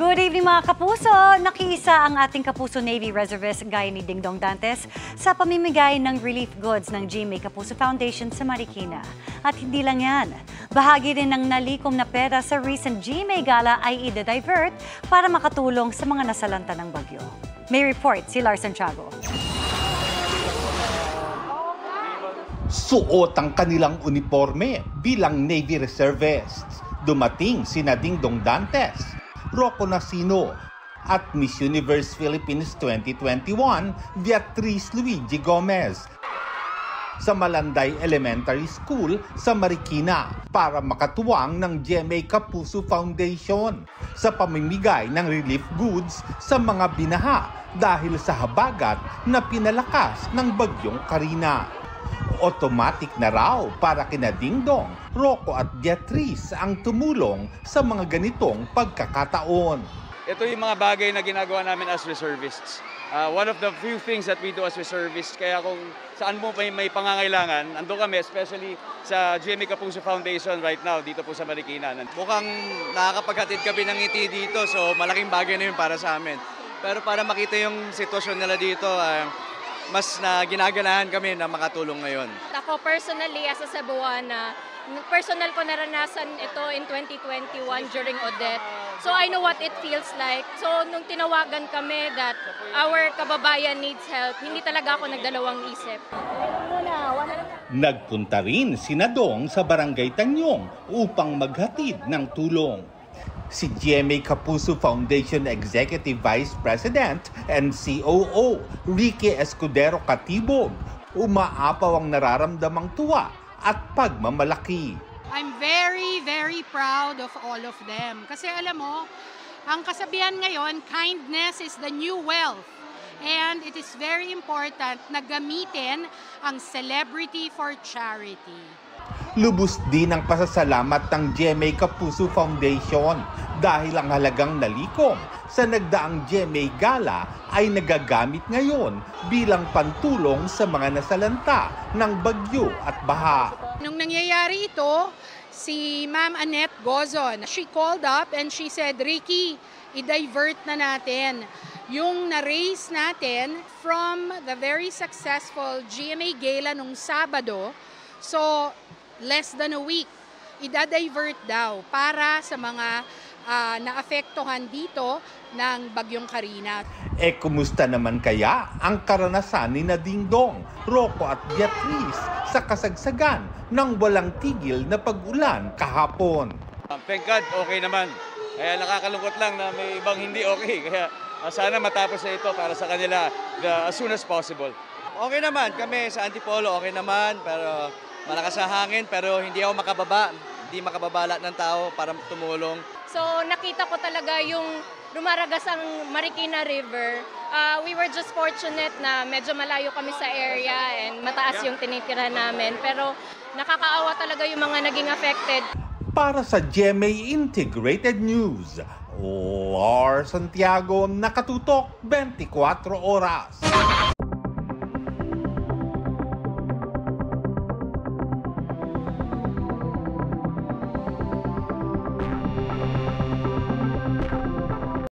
Good evening mga kapuso! Nakiisa ang ating Kapuso Navy Reservist gaya ni Dingdong Dantes sa pamimigay ng relief goods ng GMA Kapuso Foundation sa Marikina. At hindi lang yan, bahagi rin ng nalikom na pera sa recent GMA Gala ay i-divert para makatulong sa mga nasalanta ng bagyo. May report si Lars Santiago. Suot ang kanilang uniforme bilang Navy Reservists. Dumating sina Dingdong Dantes, Rocco Nasino at Miss Universe Philippines 2021 Beatrice Luigi Gomez sa Malanday Elementary School sa Marikina para makatuwang ng GMA Kapuso Foundation sa pamimigay ng relief goods sa mga binaha dahil sa habagat na pinalakas ng bagyong Karina. Automatic na raw para kina Dingdong, Rocco at Beatrice ang tumulong sa mga ganitong pagkakataon. Ito yung mga bagay na ginagawa namin as reservists. One of the few things that we do as reservists, kaya kung saan mo may pangangailangan, ando kami, especially sa GMA Kapuso Foundation right now, dito po sa Marikina. Mukhang nakakapaghatid kami ng ngiti dito, so malaking bagay na yun para sa amin. Pero para makita yung sitwasyon nila dito, mas na ginaganahan kami na makatulong ngayon. Ako personally, as a Cebuana, personal ko naranasan ito in 2021 during Odette. So I know what it feels like. So nung tinawagan kami that our kababayan needs help, hindi talaga ako nagdalawang isip. Nagpunta rin si Nadong sa Barangay Tanyong upang maghatid ng tulong. Si GMA Kapuso Foundation Executive Vice President and COO Ricky Escudero Katibog, umaapaw ang nararamdamang tuwa at pagmamalaki. I'm very, very proud of all of them. Kasi alam mo, ang kasabihan ngayon, kindness is the new wealth. And it is very important na gamitin ang celebrity for charity. Lubos din ang pasasalamat ng GMA Kapuso Foundation dahil ang halagang nalikom sa nagdaang GMA Gala ay nagagamit ngayon bilang pantulong sa mga nasalanta ng bagyo at baha. Nung nangyayari ito, si Ma'am Annette Gozon, she called up and she said, Ricky, i-divert na natin yung na-raise natin from the very successful GMA Gala nung Sabado. So, less than a week, i-divert daw para sa mga naapektuhan dito ng Bagyong Karina. Kumusta naman kaya ang karanasan ni Dingdong, Rocco at Beatrice sa kasagsagan ng walang tigil na pag-ulan kahapon? Thank God, okay naman. Kaya nakakalungkot lang na may ibang hindi okay. Kaya sana matapos na ito para sa kanila as soon as possible. Okay naman, kami sa Antipolo okay naman, pero malakas ang hangin, pero hindi ako hindi makababala ng tao para tumulong. So nakita ko talaga yung lumaragas ang Marikina River. We were just fortunate na medyo malayo kami sa area and mataas yung tinitira namin. Pero nakakaawa talaga yung mga naging affected. Para sa GMA Integrated News, Lars Santiago, nakatutok 24 oras.